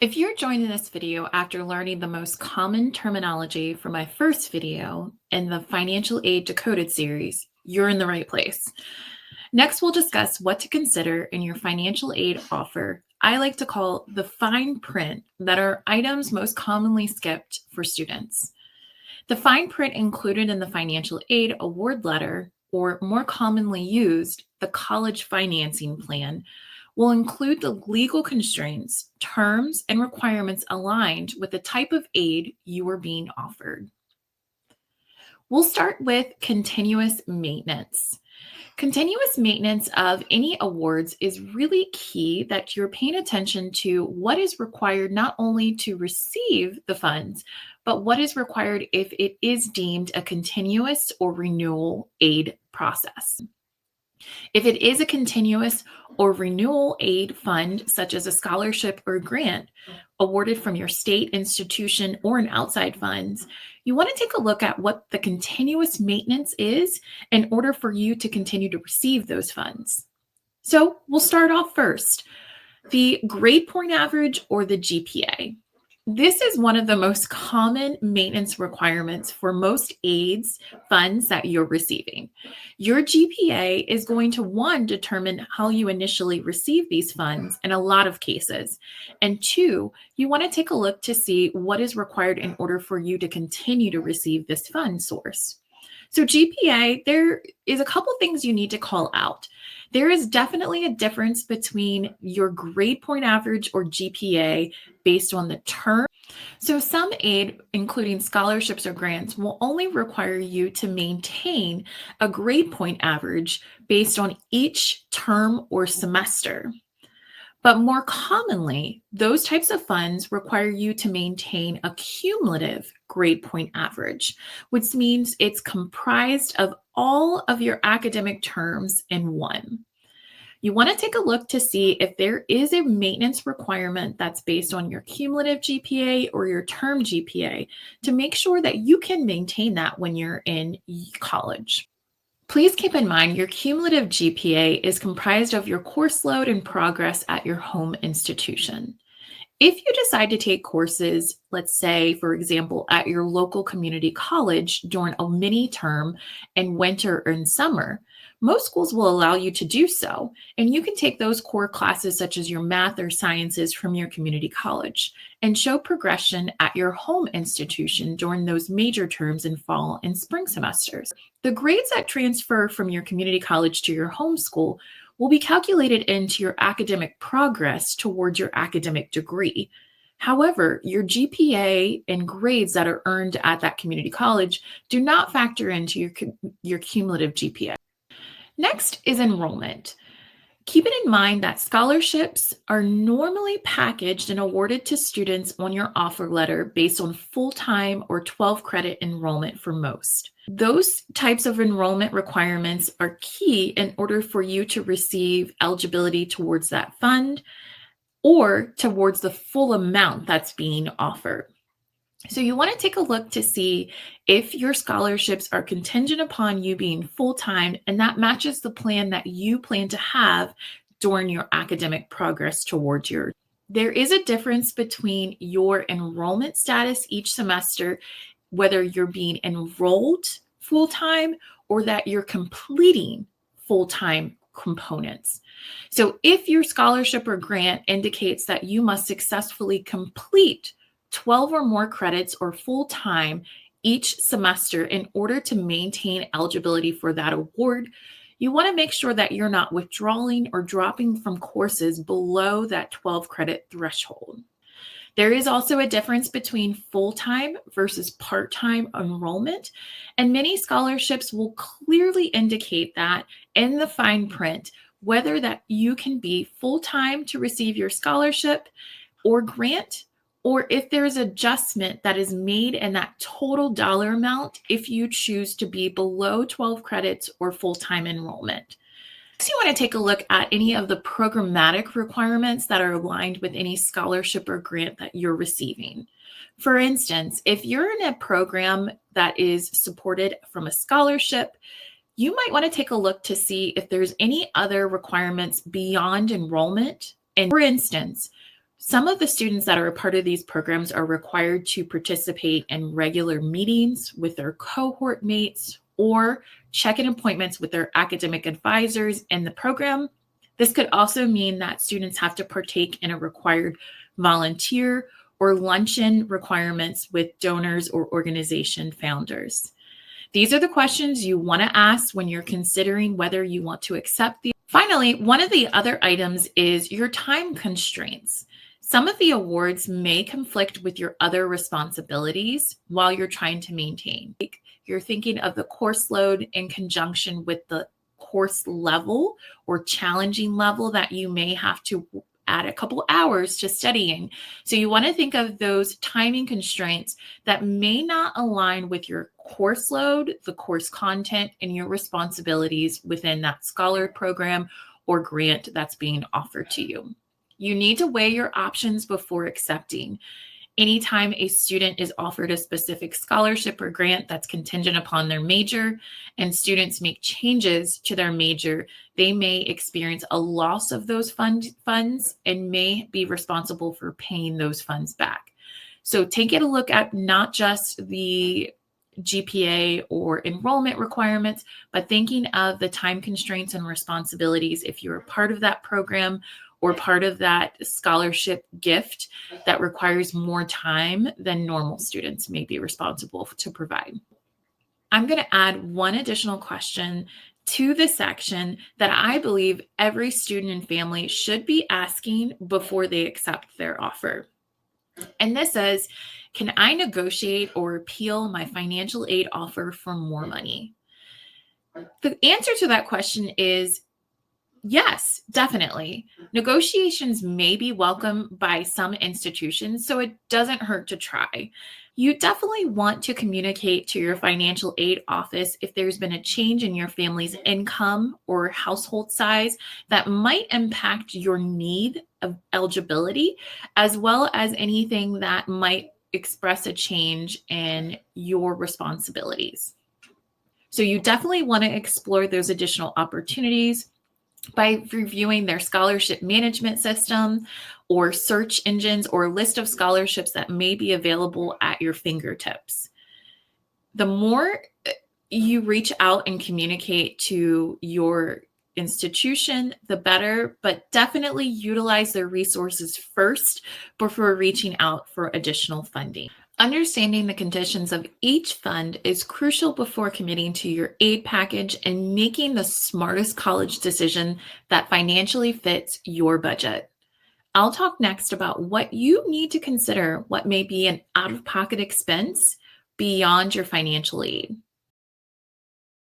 If you're joining this video after learning the most common terminology from my first video in the Financial Aid Decoded series, you're in the right place. Next, we'll discuss what to consider in your financial aid offer. I like to call the fine print that are items most commonly skipped for students. The fine print included in the financial aid award letter, or more commonly used, the college financing plan, will include the legal constraints, terms, and requirements aligned with the type of aid you are being offered. We'll start with continuous maintenance. Continuous maintenance of any awards is really key that you're paying attention to what is required not only to receive the funds, but what is required if it is deemed a continuous or renewal aid process. If it is a continuous or renewal aid fund, such as a scholarship or grant awarded from your state institution or an outside funds, you want to take a look at what the continuous maintenance is in order for you to continue to receive those funds. So we'll start off first, the grade point average or the GPA. This is one of the most common maintenance requirements for most aids funds that you're receiving. Your GPA is going to, one, determine how you initially receive these funds in a lot of cases. And two, you want to take a look to see what is required in order for you to continue to receive this fund source. So GPA, there is a couple things you need to call out. There is definitely a difference between your grade point average or GPA based on the term. So some aid, including scholarships or grants, will only require you to maintain a grade point average based on each term or semester. But more commonly, those types of funds require you to maintain a cumulative grade point average, which means it's comprised of all of your academic terms in one. You want to take a look to see if there is a maintenance requirement that's based on your cumulative GPA or your term GPA to make sure that you can maintain that when you're in college. Please keep in mind your cumulative GPA is comprised of your course load and progress at your home institution. If you decide to take courses, let's say, for example, at your local community college during a mini term in winter or in summer, most schools will allow you to do so, and you can take those core classes such as your math or sciences from your community college and show progression at your home institution during those major terms in fall and spring semesters. The grades that transfer from your community college to your home school will be calculated into your academic progress towards your academic degree. However, your GPA and grades that are earned at that community college do not factor into your cumulative GPA. Next is enrollment. Keep it in mind that scholarships are normally packaged and awarded to students on your offer letter based on full-time or 12-credit enrollment for most. Those types of enrollment requirements are key in order for you to receive eligibility towards that fund or towards the full amount that's being offered. So you want to take a look to see if your scholarships are contingent upon you being full-time and that matches the plan that you plan to have during your academic progress towards your. There is a difference between your enrollment status each semester, whether you're being enrolled full-time or that you're completing full-time components. So if your scholarship or grant indicates that you must successfully complete 12 or more credits or full-time each semester in order to maintain eligibility for that award, you want to make sure that you're not withdrawing or dropping from courses below that 12 credit threshold. There is also a difference between full-time versus part-time enrollment, and many scholarships will clearly indicate that in the fine print, whether that you can be full-time to receive your scholarship or grant, or if there's adjustment that is made in that total dollar amount if you choose to be below 12 credits or full-time enrollment. Next, you want to take a look at any of the programmatic requirements that are aligned with any scholarship or grant that you're receiving. For instance, if you're in a program that is supported from a scholarship, you might want to take a look to see if there's any other requirements beyond enrollment. And for instance, Some of the students that are a part of these programs are required to participate in regular meetings with their cohort mates or check-in appointments with their academic advisors in the program. This could also mean that students have to partake in a required volunteer or luncheon requirements with donors or organization founders. These are the questions you want to ask when you're considering whether you want to accept the. Finally, one of the other items is your time constraints. Some of the awards may conflict with your other responsibilities while you're trying to maintain. You're thinking of the course load in conjunction with the course level or challenging level that you may have to add a couple hours to studying. So you want to think of those timing constraints that may not align with your course load, the course content, and your responsibilities within that scholar program or grant that's being offered to you. You need to weigh your options before accepting. Anytime a student is offered a specific scholarship or grant that's contingent upon their major and students make changes to their major, they may experience a loss of those funds and may be responsible for paying those funds back. So taking a look at not just the GPA or enrollment requirements, but thinking of the time constraints and responsibilities if you're a part of that program or part of that scholarship gift that requires more time than normal students may be responsible to provide. I'm going to add one additional question to this section that I believe every student and family should be asking before they accept their offer. And this says, can I negotiate or appeal my financial aid offer for more money? The answer to that question is yes, definitely. Negotiations may be welcome by some institutions, so it doesn't hurt to try. You definitely want to communicate to your financial aid office if there's been a change in your family's income or household size that might impact your need of eligibility, as well as anything that might express a change in your responsibilities. So you definitely want to explore those additional opportunities by reviewing their scholarship management system or search engines or list of scholarships that may be available at your fingertips. The more you reach out and communicate to your institution, the better, but definitely utilize their resources first before reaching out for additional funding. Understanding the conditions of each fund is crucial before committing to your aid package and making the smartest college decision that financially fits your budget. I'll talk next about what you need to consider what may be an out-of-pocket expense beyond your financial aid.